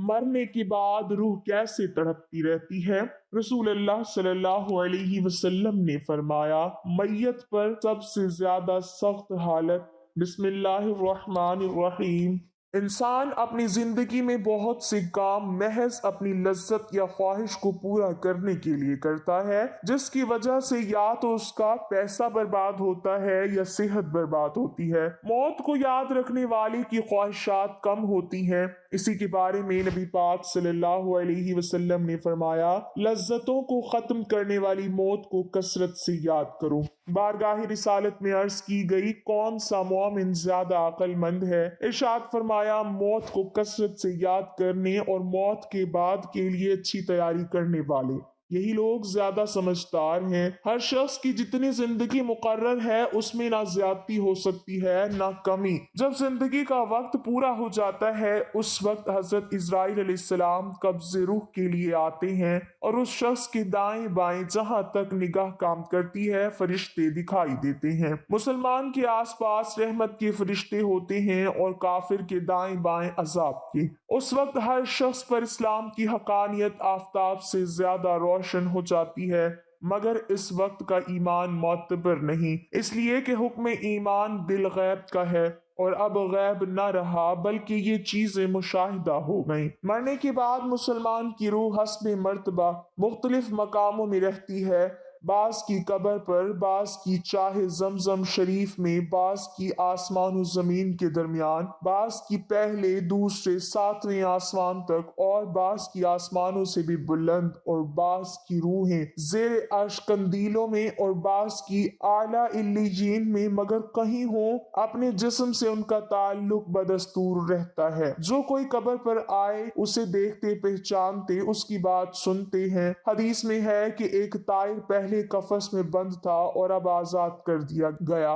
مرنے کے بعد روح کیسے تڑپتی رہتی ہے؟ رسول اللہ صلی اللہ علیہ وسلم نے فرمایا، میت پر سب سے زیادہ سخت حالت بسم اللہ الرحمن الرحیم۔ انسان اپنی زندگی میں بہت سے کام محض اپنی لذت یا خواہش کو پورا کرنے کے لیے کرتا ہے، جس کی وجہ سے یا تو اس کا پیسہ برباد ہوتا ہے یا صحت برباد ہوتی ہے۔ موت کو یاد رکھنے والے کی خواہشات کم ہوتی ہیں۔ اسی کے بارے میں نبی پاک صلی اللہ علیہ وسلم نے فرمایا، لذتوں کو ختم کرنے والی موت کو کثرت سے یاد کرو۔ بارگاہ رسالت میں عرض کی گئی، کون سا مومن زیادہ عقل مند ہے؟ ارشاد فرمایا، موت کو کثرت سے یاد کرنے اور موت کے بعد کے لیے اچھی تیاری کرنے والے، یہی لوگ زیادہ سمجھدار ہیں۔ ہر شخص کی جتنی زندگی مقرر ہے اس میں نہ زیادتی ہو سکتی ہے نہ کمی۔ جب زندگی کا وقت پورا ہو جاتا ہے اس وقت حضرت عزرائیل علیہ السلام قبض روح کے لیے آتے ہیں اور اس شخص کے دائیں بائیں جہاں تک نگاہ کام کرتی ہے فرشتے دکھائی دیتے ہیں۔ مسلمان کے آس پاس رحمت کے فرشتے ہوتے ہیں اور کافر کے دائیں بائیں عذاب کے۔ اس وقت ہر شخص پر اسلام کی حقانیت آفتاب سے زیادہ روشن ہو جاتی ہے، مگر اس وقت کا ایمان معتبر نہیں، اس لیے کہ حکم ایمان بالغیب کا ہے اور اب غیب نہ رہا بلکہ یہ چیزیں مشاہدہ ہو گئیں۔ مرنے کے بعد مسلمان کی روح حسب مرتبہ مختلف مقاموں میں رہتی ہے، بعض کی قبر پر، بعض کی چاہے زمزم شریف میں، بعض کی آسمان و زمین کے درمیان، بعض کی پہلے دوسرے ساتویں آسمان تک اور بعض کی آسمانوں سے بھی بلند، اور بعض کی روحیں زیر عرش قندیلوں میں اور بعض کی اعلیٰ علیین میں، مگر کہیں ہوں اپنے جسم سے ان کا تعلق بدستور رہتا ہے۔ جو کوئی قبر پر آئے اسے دیکھتے پہچانتے اس کی بات سنتے ہیں۔ حدیث میں ہے کہ ایک طائر پہلے قفس میں بند تھا اور اب آزاد کر دیا گیا۔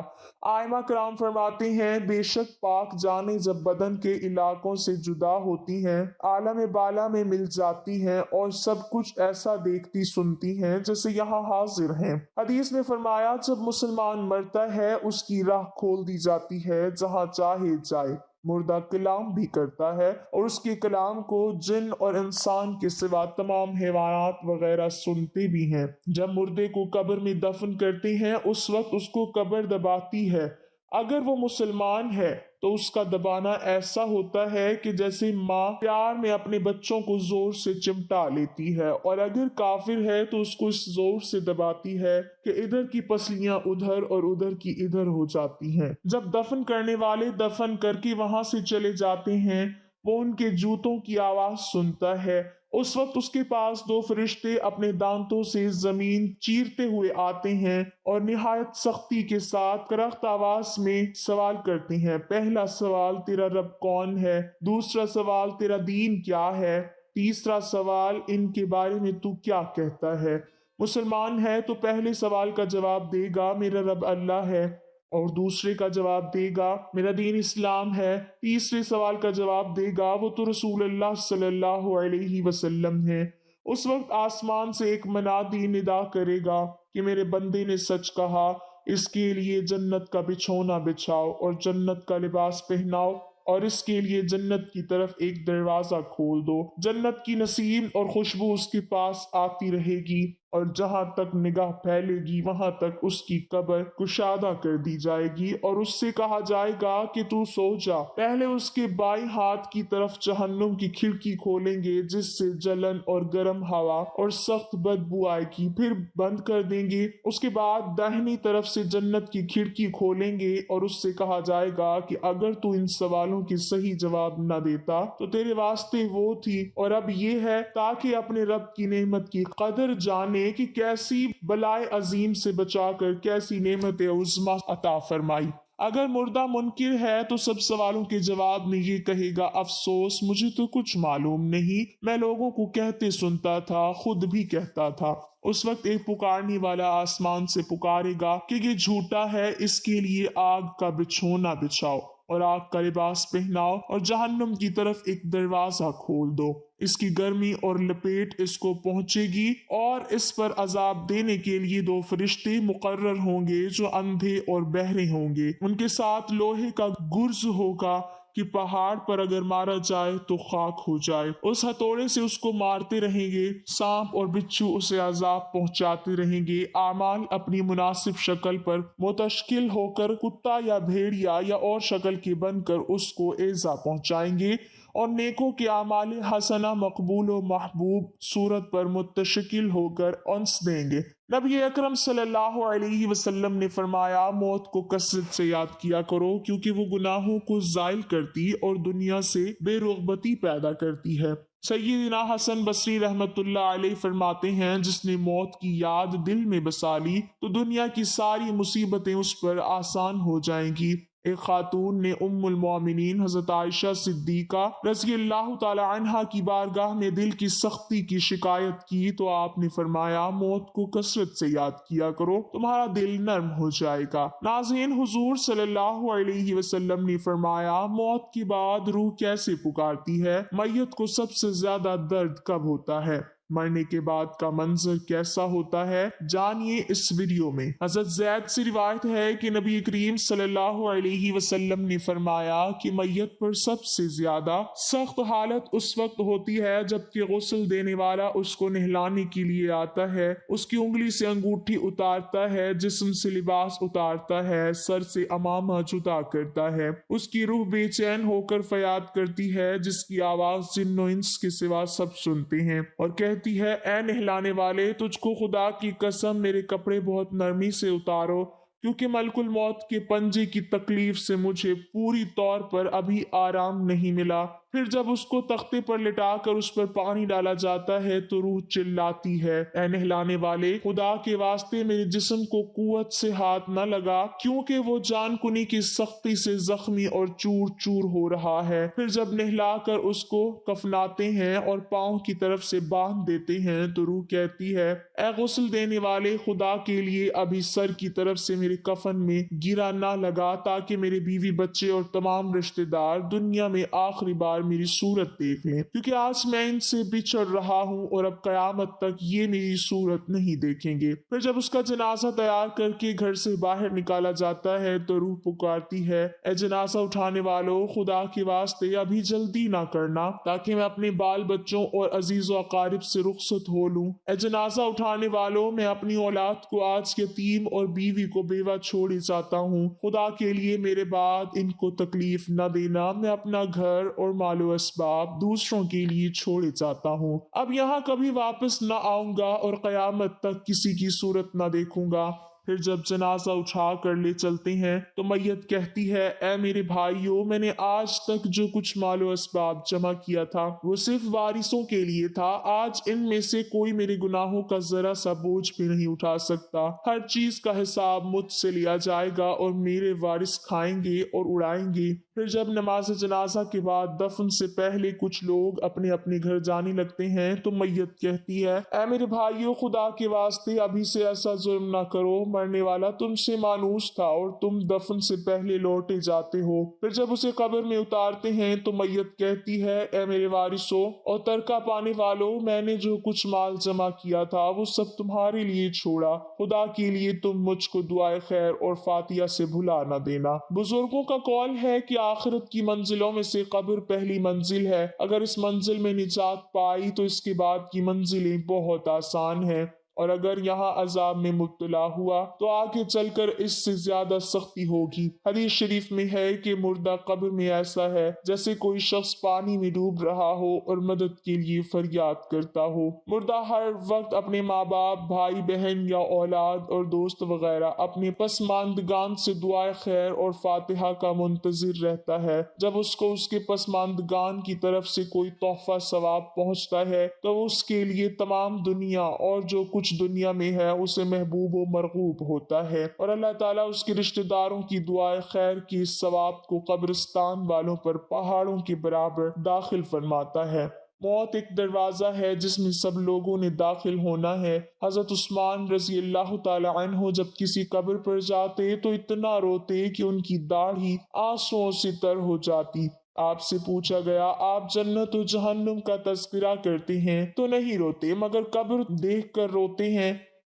ائمہ کرام فرماتے ہیں، بے شک پاک جانیں جب بدن کے علاقوں سے جدا ہوتی ہیں، عالم بالا میں مل جاتی ہیں اور سب کچھ ایسا دیکھتی سنتی ہیں جیسے یہاں حاضر ہیں۔ حدیث میں فرمایا، جب مسلمان مرتا ہے اس کی راہ کھول دی جاتی ہے جہاں چاہے جائے۔ مردہ کلام بھی کرتا ہے اور اس کے کلام کو جن اور انسان کے سوا تمام حیوانات وغیرہ سنتے بھی ہیں۔ جب مردے کو قبر میں دفن کرتے ہیں اس وقت اس کو قبر دباتی ہے۔ اگر وہ مسلمان ہے تو اس کا دبانا ایسا ہوتا ہے کہ جیسے ماں پیار میں اپنے بچوں کو زور سے چمٹا لیتی ہے، اور اگر کافر ہے تو اس کو اس زور سے دباتی ہے کہ ادھر کی پسلیاں ادھر اور ادھر کی ادھر ہو جاتی ہیں۔ جب دفن کرنے والے دفن کر کے وہاں سے چلے جاتے ہیں وہ ان کے جوتوں کی آواز سنتا ہے۔ اس وقت اس کے پاس دو فرشتے اپنے دانتوں سے زمین چیرتے ہوئے آتے ہیں اور نہایت سختی کے ساتھ کرخت آواز میں سوال کرتے ہیں۔ پہلا سوال، تیرا رب کون ہے؟ دوسرا سوال، تیرا دین کیا ہے؟ تیسرا سوال، ان کے بارے میں تو کیا کہتا ہے؟ مسلمان ہے تو پہلے سوال کا جواب دے گا، میرا رب اللہ ہے، اور دوسرے کا جواب دے گا میرا دین اسلام ہے۔ تیسرے سوال کا جواب دے گا وہ تو رسول اللہ صلی اللہ علیہ وسلم ہے۔ اس وقت آسمان سے ایک منادی ندا کرے گا کہ میرے بندے نے سچ کہا، اس کے لیے جنت کا بچھونا بچھاؤ اور جنت کا لباس پہناؤ اور اس کے لیے جنت کی طرف ایک دروازہ کھول دو۔ جنت کی نسیم اور خوشبو اس کے پاس آتی رہے گی اور جہاں تک نگاہ پھیلے گی وہاں تک اس کی قبر کشادہ کر دی جائے گی اور اس سے کہا جائے گا کہ تو سو جا۔ پہلے اس کے بائیں ہاتھ کی طرف جہنم کی کھڑکی کھولیں گے جس سے جلن اور گرم ہوا اور سخت بدبو آئے گی، پھر بند کر دیں گے۔ اس کے بعد داہنی طرف سے جنت کی کھڑکی کھولیں گے اور اس سے کہا جائے گا کہ اگر تو ان سوالوں کے صحیح جواب نہ دیتا تو تیرے واسطے وہ تھی، اور اب یہ ہے تاکہ اپنے رب کی نعمت کی قدر جانے کہ کیسی بلائے عظیم سے بچا کر کیسی نعمت عظمی عطا فرمائی۔ اگر مردہ منکر ہے تو سب سوالوں کے جواب میں یہ کہے گا، افسوس مجھے تو کچھ معلوم نہیں، میں لوگوں کو کہتے سنتا تھا، خود بھی کہتا تھا۔ اس وقت ایک پکارنے والا آسمان سے پکارے گا کہ یہ جھوٹا ہے، اس کے لیے آگ کا بچھونا بچھاؤ اور آگ کا لباس پہناؤ اور جہنم کی طرف ایک دروازہ کھول دو۔ اس کی گرمی اور لپیٹ اس کو پہنچے گی اور اس پر عذاب دینے کے لیے دو فرشتے مقرر ہوں گے جو اندھے اور بہرے ہوں گے۔ ان کے ساتھ لوہے کا گرز ہوگا، کہ پہاڑ پر اگر مارا جائے تو خاک ہو جائے۔ اس ہتھوڑے سے اس کو مارتے رہیں گے، سانپ اور بچھو اسے عذاب پہنچاتے رہیں گے۔ اعمال اپنی مناسب شکل پر متشکل ہو کر کتا یا بھیڑیا یا اور شکل کے بن کر اس کو ایذا پہنچائیں گے، اور نیکوں کے اعمال حسنہ مقبول و محبوب صورت پر متشکل ہو کر انس دیں گے۔ نبی اکرم صلی اللہ علیہ وسلم نے فرمایا، موت کو کثرت سے یاد کیا کرو کیونکہ وہ گناہوں کو زائل کرتی اور دنیا سے بے رغبتی پیدا کرتی ہے۔ سیدنا حسن بصری رحمت اللہ علیہ فرماتے ہیں، جس نے موت کی یاد دل میں بسا لی تو دنیا کی ساری مصیبتیں اس پر آسان ہو جائیں گی۔ ایک خاتون نے ام المومنین حضرت عائشہ صدیقہ رضی اللہ تعالی عنہا کی بارگاہ میں دل کی سختی کی شکایت کی تو آپ نے فرمایا، موت کو کثرت سے یاد کیا کرو، تمہارا دل نرم ہو جائے گا۔ ناظرین، حضور صلی اللہ علیہ وسلم نے فرمایا، موت کے بعد روح کیسے پکارتی ہے؟ میت کو سب سے زیادہ درد کب ہوتا ہے؟ مرنے کے بعد کا منظر کیسا ہوتا ہے؟ جانیے اس ویڈیو میں۔ حضرت زید سے روایت ہے کہ نبی کریم صلی اللہ علیہ وسلم نے فرمایا کہ میت پر سب سے زیادہ سخت حالت اس وقت ہوتی ہے جب کہ غسل دینے والا اس کو نہلانے کے لیے آتا ہے، اس کی انگلی سے انگوٹھی اتارتا ہے، جسم سے لباس اتارتا ہے، سر سے امامہ جدا کرتا ہے، اس کی روح بے چین ہو کر فریاد کرتی ہے جس کی آواز جن و انس کے سوا سب سنتے ہیں، اور کہتی ہے، اے نہلانے والے، تجھ کو خدا کی قسم میرے کپڑے بہت نرمی سے اتارو، کیونکہ ملک الموت کے پنجے کی تکلیف سے مجھے پوری طور پر ابھی آرام نہیں ملا۔ پھر جب اس کو تختے پر لٹا کر اس پر پانی ڈالا جاتا ہے تو روح چلاتی ہے، اے نہلانے والے، خدا کے واسطے میرے جسم کو قوت سے ہاتھ نہ لگا، کیونکہ وہ جان کنی کی سختی سے زخمی اور چور چور ہو رہا ہے۔ پھر جب نہلا کر اس کو کفناتے ہیں اور پاؤں کی طرف سے باندھ دیتے ہیں تو روح کہتی ہے، اے غسل دینے والے، خدا کے لیے ابھی سر کی طرف سے میرے کفن میں گرا نہ لگا، تاکہ میرے بیوی بچے اور تمام رشتہ دار دنیا میں آخری بار میری صورت دیکھ لیں، کیونکہ آج میں ان سے بچھڑ رہا ہوں اور اب قیامت تک یہ میری صورت نہیں دیکھیں گے۔ پھر جب اس کا جنازہ تیار کر کے گھر سے باہر نکالا جاتا ہے تو روح پکارتی ہے، اے جنازہ اٹھانے والوں، خدا کے واسطے ابھی جلدی نہ کرنا، تاکہ میں اپنے بال بچوں اور عزیز و اقارب سے رخصت ہو لوں۔ اے جنازہ اٹھانے والوں، میں اپنی اولاد کو آج یتیم اور بیوی کو بیوہ چھوڑے جاتا ہوں، خدا کے لیے میرے بعد ان کو تکلیف نہ دینا، میں اپنا گھر اور مال و اسباب دوسروں کے لیے چھوڑے جاتا ہوں، اب یہاں کبھی واپس نہ آؤں گا اور قیامت تک کسی کی صورت نہ دیکھوں گا۔ پھر جب جنازہ اٹھا کر لے چلتے ہیں تو میت کہتی ہے، اے میرے بھائیوں، میں نے آج تک جو کچھ مال و اسباب جمع کیا تھا وہ صرف وارثوں کے لیے تھا، آج ان میں سے کوئی میرے گناہوں کا ذرا سا بوجھ بھی نہیں اٹھا سکتا، ہر چیز کا حساب مجھ سے لیا جائے گا اور میرے وارث کھائیں گے اور اڑائیں گے۔ پھر جب نماز جنازہ کے بعد دفن سے پہلے کچھ لوگ اپنے اپنے گھر جانے لگتے ہیں تو میت کہتی ہے، اے میرے بھائیوں، خدا کے واسطے ابھی سے ایسا ظلم نہ کرو، مرنے والا تم سے مانوس تھا اور تم دفن سے پہلے لوٹے جاتے ہو۔ پھر جب اسے قبر میں اتارتے ہیں تو میت کہتی ہے، اے میرے وارثوں اور ترکہ پانے والوں، میں نے جو کچھ مال جمع کیا تھا وہ سب تمہارے لیے چھوڑا، خدا کے لیے تم مجھ کو دعائے خیر اور فاتحہ سے بھلا نہ دینا۔ بزرگوں کا قول ہے کہ آخرت کی منزلوں میں سے قبر پہلی منزل ہے، اگر اس منزل میں نجات پائی تو اس کے بعد کی منزلیں بہت آسان ہیں، اور اگر یہاں عذاب میں مبتلا ہوا تو آگے چل کر اس سے زیادہ سختی ہوگی۔ حدیث شریف میں ہے کہ مردہ قبر میں ایسا ہے جیسے کوئی شخص پانی میں ڈوب رہا ہو اور مدد کے لیے فریاد کرتا ہو۔ مردہ ہر وقت اپنے ماں باپ، بھائی بہن یا اولاد اور دوست وغیرہ اپنے پسماندگان سے دعائے خیر اور فاتحہ کا منتظر رہتا ہے۔ جب اس کو اس کے پسماندگان کی طرف سے کوئی تحفہ ثواب پہنچتا ہے تو اس کے لیے تمام دنیا اور جو کچھ دنیا میں ہے اسے محبوب و مرغوب ہوتا ہے، اور اللہ تعالیٰ اس کے رشتہ داروں کی دعائے خیر کی اس ثواب کو قبرستان والوں پر پہاڑوں کے برابر داخل فرماتا ہے۔ موت ایک دروازہ ہے جس میں سب لوگوں نے داخل ہونا ہے۔ حضرت عثمان رضی اللہ تعالی عنہ جب کسی قبر پر جاتے تو اتنا روتے کہ ان کی داڑھی آنسوؤں سے تر ہو جاتی۔ آپ سے پوچھا گیا، آپ جنت و جہنم کا تذکرہ کرتے ہیں تو نہیں روتے مگر قبر دیکھ کر روتے ہیں؟